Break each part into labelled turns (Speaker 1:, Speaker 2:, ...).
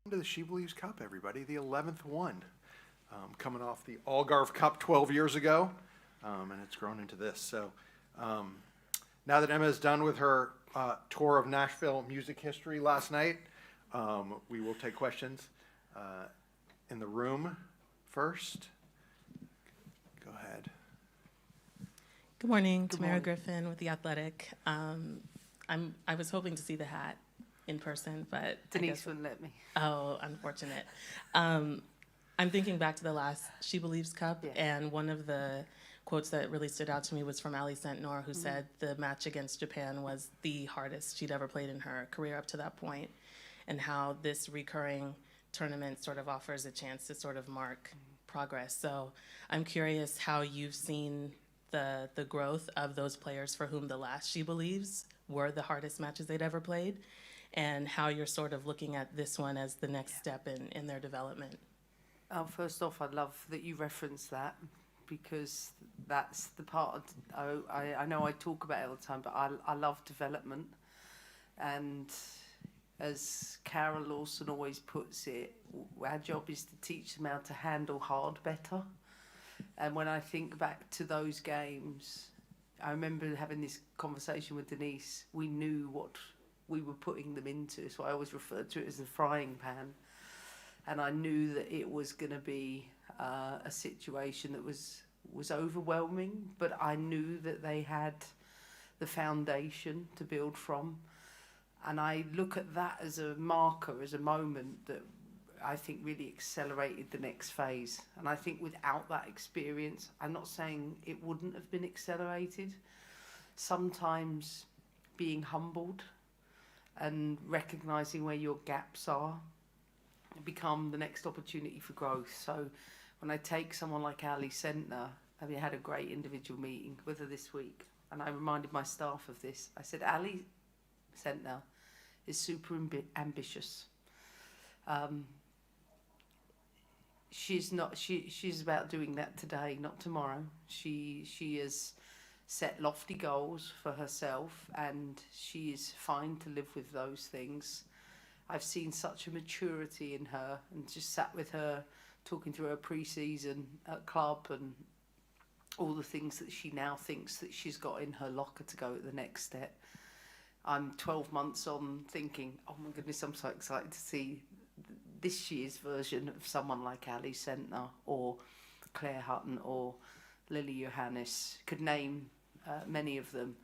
Speaker 1: To the She Believes Cup, everybody, the 11th one, coming off the Algarve Cup 12 years ago, and it's grown into this. So now that Emma is done with her tour of Nashville music history last night, we will take questions in the room first. Go ahead.
Speaker 2: Good morning, Tamara Griffin with The Athletic. I was hoping to see the hat in person, but
Speaker 3: Denise wouldn't let me.
Speaker 2: Oh, unfortunate. I'm thinking back to the last She Believes Cup, and one of the quotes that really stood out to me was from Ali Sentnor, who said the match against Japan was the hardest she'd ever played in her career up to that point, and how this recurring tournament sort of offers a chance to sort of mark progress. So I'm curious how you've seen the growth of those players for whom the last She Believes were the hardest matches they'd ever played, and how you're sort of looking at this one as the next step in their development.
Speaker 3: First off, I love that you referenced that, because that's the part I know I talk about it all the time, but I love development. And as Carol Lawson always puts it, our job is to teach them how to handle hard better. And when I think back to those games, I remember having this conversation with Denise. We knew what we were putting them into, so I always referred to it as the frying pan. And I knew that it was going to be a situation that was overwhelming, but I knew that they had the foundation to build from. And I look at that as a marker, as a moment that I think really accelerated the next phase. And I think without that experience, I'm not saying it wouldn't have been accelerated. Sometimes being humbled and recognising where your gaps are become the next opportunity for growth. So when I take someone like Ali Sentner, I had a great individual meeting with her this week, and I reminded my staff of this. I said, Ali Sentner is super ambitious. She's about doing that today, not tomorrow. She has set lofty goals for herself, and she is fine to live with those things. I've seen such a maturity in her, and just sat with her talking through her pre-season at club and all the things that she now thinks that she's got in her locker to go at the next step. I'm 12 months on thinking, oh my goodness, I'm so excited to see this year's version of someone like Ali Sentner or Claire Hutton or Lily Johannes. Could name many of them,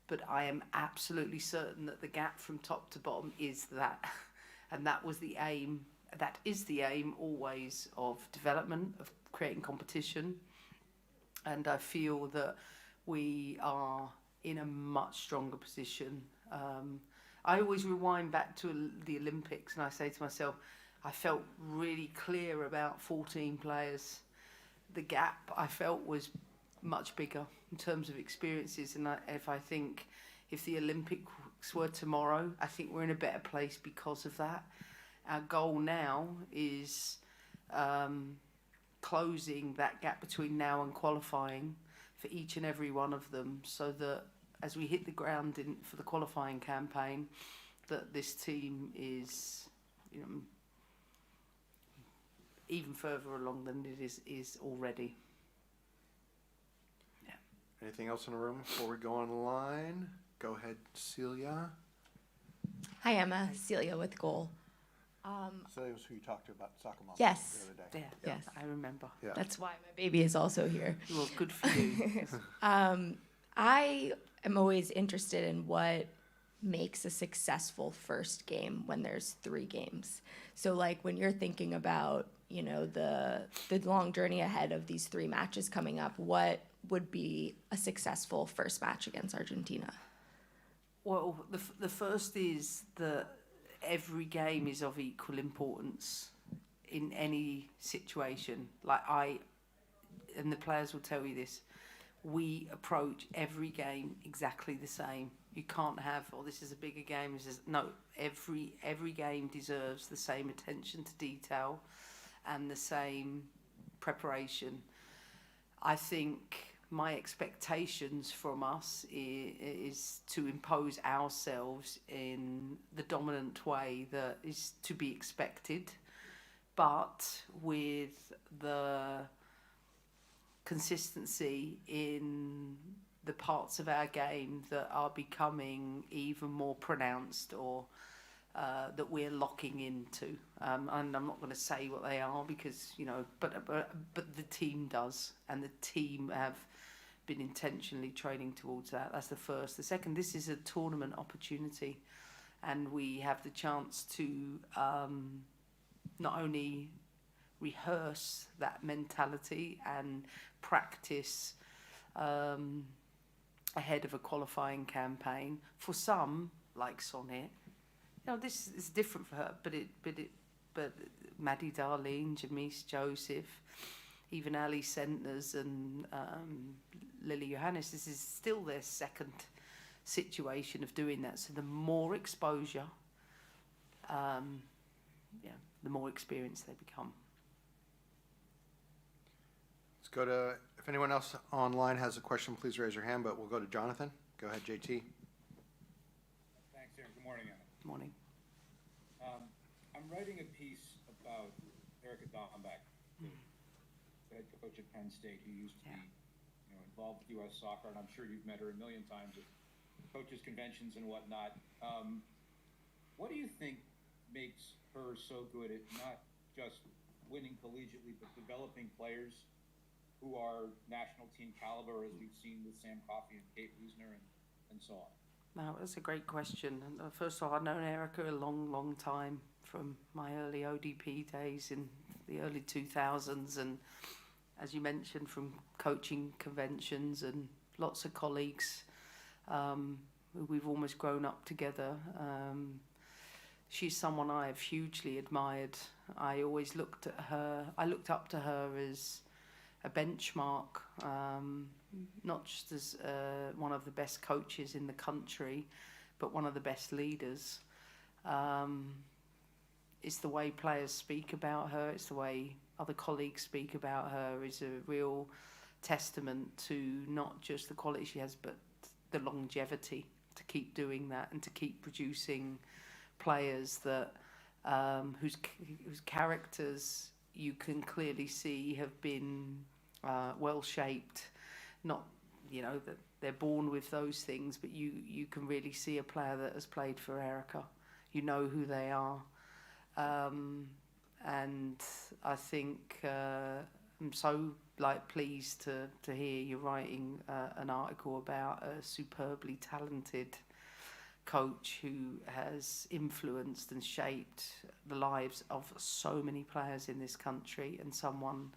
Speaker 3: but I am absolutely certain that the gap from top to bottom is that, and that was the aim. That is the aim always of development, of creating competition, and I feel that we are in a much stronger position. I always rewind back to the Olympics, and I say to myself, I felt really clear about 14 players. The gap I felt was much bigger in terms of experiences, and if the Olympics were tomorrow, I think we're in a better place because of that. Our goal now is closing that gap between now and qualifying for each and every one of them, so that as we hit the ground for the qualifying campaign, that this team is, even further along than it is already.
Speaker 1: Anything else in the room before we go online? Go ahead, Celia.
Speaker 4: Hi, Emma. Celia with Goal.
Speaker 1: Celia was who you talked to about soccer mom
Speaker 4: Yes.
Speaker 1: the other day.
Speaker 3: Yeah,
Speaker 4: Yes.
Speaker 3: I remember.
Speaker 1: Yeah.
Speaker 4: That's why my baby is also here.
Speaker 3: Well, good for you.
Speaker 4: I am always interested in what makes a successful first game when there's 3 games. So, like, when you're thinking about, the long journey ahead of these 3 matches coming up, what would be a successful first match against Argentina?
Speaker 3: Well, the first is that every game is of equal importance in any situation. And the players will tell you this, we approach every game exactly the same. You can't have, this is a bigger game. No, every game deserves the same attention to detail and the same preparation. I think my expectations from us is to impose ourselves in the dominant way that is to be expected, but with the consistency in the parts of our game that are becoming even more pronounced, or that we're locking into. And I'm not going to say what they are because, but the team does, and the team have been intentionally training towards that. That's the first. The second, this is a tournament opportunity, and we have the chance to not only rehearse that mentality and practice ahead of a qualifying campaign. For some, like Sonnet, this is different for her, but Maddie Darlene, Jamise Joseph, even Ali Sentners and Lily Johannes, this is still their second situation of doing that. So the more exposure, the more experienced they become.
Speaker 1: Let's go to, if anyone else online has a question, please raise your hand, but we'll go to Jonathan. Go ahead, JT.
Speaker 5: Thanks, Aaron. Good morning, Anna.
Speaker 3: Good morning.
Speaker 5: I'm writing a piece about Erica Dombeck, the head coach at Penn State, who used to be involved with U.S. soccer, and I'm sure you've met her a million times at coaches' conventions and whatnot. What do you think makes her so good at not just winning collegiately, but developing players who are national team caliber, as we've seen with Sam Coffey and Kate Wiesner and so on?
Speaker 3: Now, that's a great question. And first of all, I've known Erica a long, long time, from my early ODP days in the early 2000s, and as you mentioned, from coaching conventions and lots of colleagues who we've almost grown up together. She's someone I have hugely admired. I always looked up to her as a benchmark, not just as one of the best coaches in the country, but one of the best leaders. It's the way players speak about her, it's the way other colleagues speak about her, is a real testament to not just the quality she has, but the longevity to keep doing that and to keep producing players that whose characters you can clearly see have been well shaped. Not that they're born with those things, but you can really see a player that has played for Erica. You know who they are, and I think I'm so pleased to hear you writing an article about a superbly talented coach who has influenced and shaped the lives of so many players in this country, and someone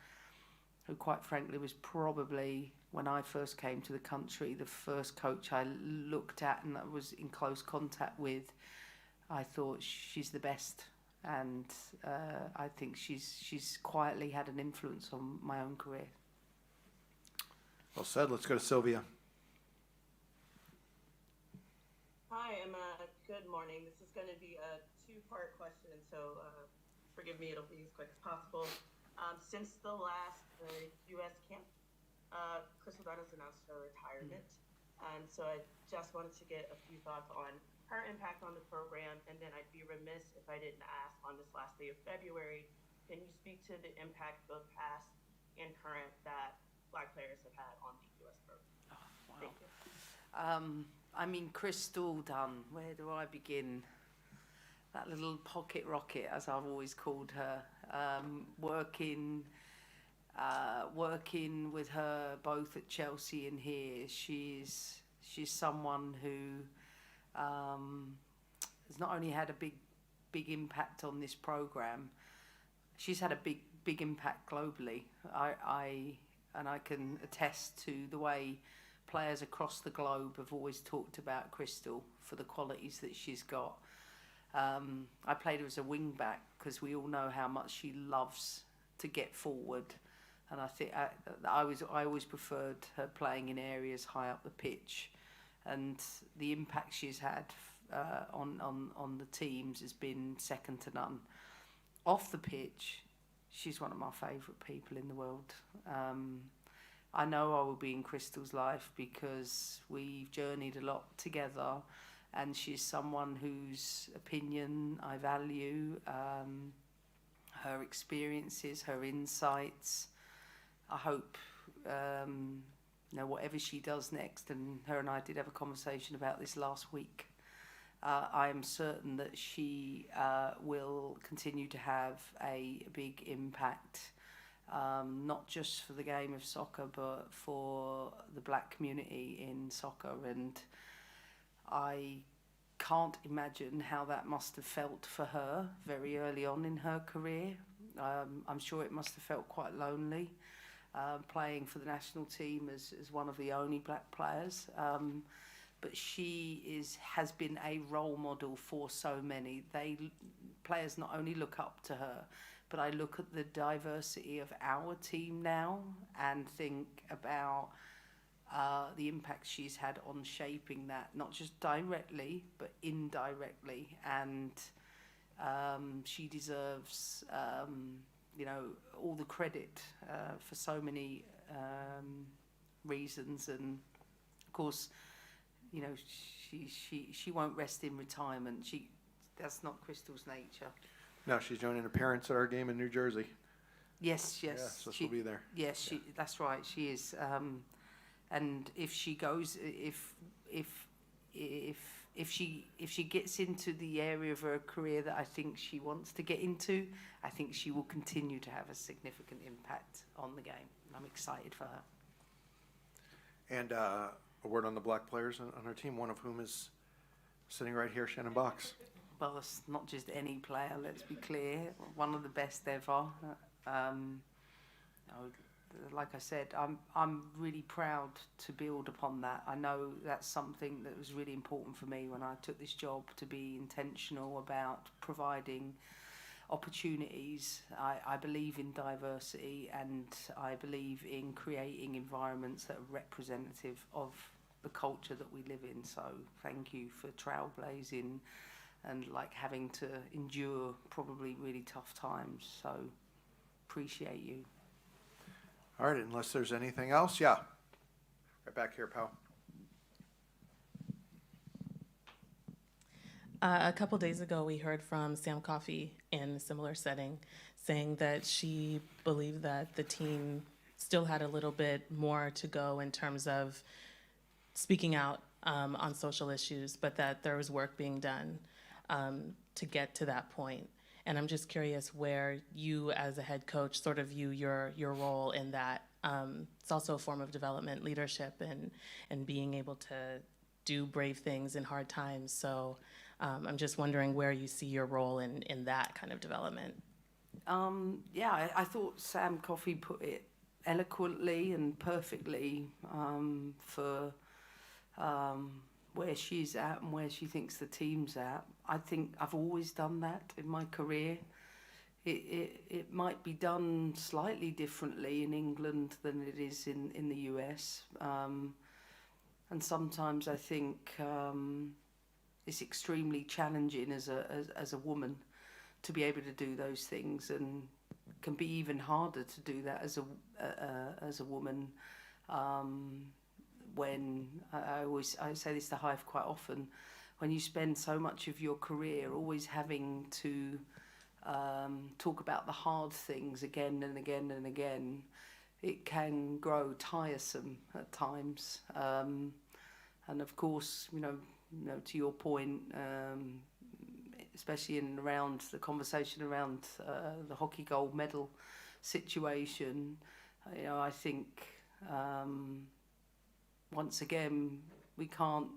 Speaker 3: who, quite frankly, was probably, when I first came to the country, the first coach I looked at and that was in close contact with. I thought, she's the best, and I think she's quietly had an influence on my own career.
Speaker 1: Well said. Let's go to Sylvia.
Speaker 6: Hi, Emma. Good morning. This is going to be a two-part question, so forgive me, it'll be as quick as possible. Since the last U.S. camp, Crystal Dunn has announced her retirement, and so I just wanted to get a few thoughts on her impact on the program, and then I'd be remiss if I didn't ask, on this last day of February, can you speak to the impact, both past and current, that Black players have had on the U.S. program?
Speaker 3: Oh, wow.
Speaker 6: Thank you.
Speaker 3: Crystal Dunn, where do I begin? That little pocket rocket, as I've always called her, working with her both at Chelsea and here. She's someone who has not only had a big impact on this program, she's had a big impact globally. I can attest to the way players across the globe have always talked about Crystal for the qualities that she's got. I played her as a wing back because we all know how much she loves to get forward, and I think I always preferred her playing in areas high up the pitch, and the impact she's had on the teams has been second to none. Off the pitch, she's one of my favourite people in the world. I know I will be in Crystal's life because we've journeyed a lot together, and she's someone whose opinion I value, her experiences, her insights. I hope, whatever she does next, and her and I did have a conversation about this last week, I am certain that she will continue to have a big impact, not just for the game of soccer, but for the black community in soccer. And I can't imagine how that must have felt for her very early on in her career. I'm sure it must have felt quite lonely, playing for the national team as one of the only black players. But she has been a role model for so many. Players not only look up to her, but I look at the diversity of our team now and think about the impact she's had on shaping that, not just directly, but indirectly. And she deserves, all the credit for so many reasons. And of course, she won't rest in retirement. That's not Crystal's nature.
Speaker 1: No, she's joining appearance at our game in New Jersey.
Speaker 3: Yes.
Speaker 1: Yeah, so she'll be there.
Speaker 3: Yes, that's right. She is. And if she goes, if she gets into the area of her career that I think she wants to get into, I think she will continue to have a significant impact on the game. I'm excited for her.
Speaker 1: And a word on the black players on our team, one of whom is sitting right here, Shannon Box.
Speaker 3: Well, it's not just any player, let's be clear. One of the best ever. Like I said, I'm really proud to build upon that. I know that's something that was really important for me when I took this job, to be intentional about providing opportunities. I believe in diversity, and I believe in creating environments that are representative of the culture that we live in. So thank you for trailblazing and having to endure probably really tough times. So appreciate you.
Speaker 1: All right, unless there's anything else, yeah. Right back here, pal.
Speaker 2: A couple days ago, we heard from Sam Coffey in a similar setting, saying that she believed that the team still had a little bit more to go in terms of speaking out on social issues, but that there was work being done to get to that point. And I'm just curious where you, as a head coach, sort of view your role in that. It's also a form of development, leadership, and being able to do brave things in hard times. So I'm just wondering where you see your role in that kind of development.
Speaker 3: I thought Sam Coffey put it eloquently and perfectly for where she's at and where she thinks the team's at. I think I've always done that in my career. It might be done slightly differently in England than it is in the US. And sometimes I think it's extremely challenging as a woman to be able to do those things, and can be even harder to do that as a woman. When I say this to Hive quite often, when you spend so much of your career always having to talk about the hard things again and again and again, it can grow tiresome at times. And of course, to your point, especially in around the conversation around the hockey gold medal situation, I think once again we can't.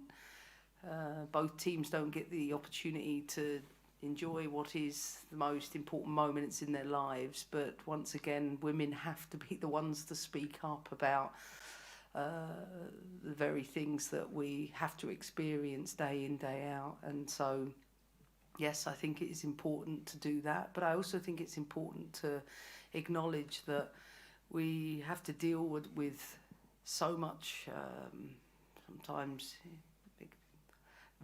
Speaker 3: Both teams don't get the opportunity to enjoy what is the most important moments in their lives, but once again, women have to be the ones to speak up about the very things that we have to experience day in, day out. And so, yes, I think it is important to do that, but I also think it's important to acknowledge that we have to deal with so much, sometimes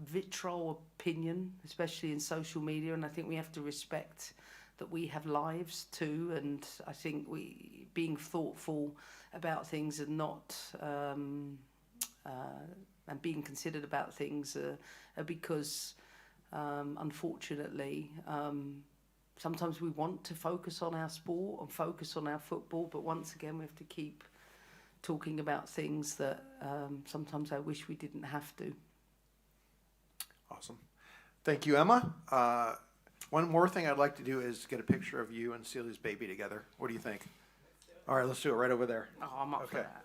Speaker 3: vitriol opinion, especially in social media, and I think we have to respect that we have lives too, and I think we being thoughtful about things and not and being considered about things are because unfortunately sometimes we want to focus on our sport and focus on our football, but once again we have to keep talking about things that sometimes I wish we didn't have to.
Speaker 1: Awesome. Thank you, Emma. One more thing I'd like to do is get a picture of you and Celia's baby together. What do you think? All right, let's do it right over there.
Speaker 3: Oh, I'm up for
Speaker 1: Okay.
Speaker 3: that.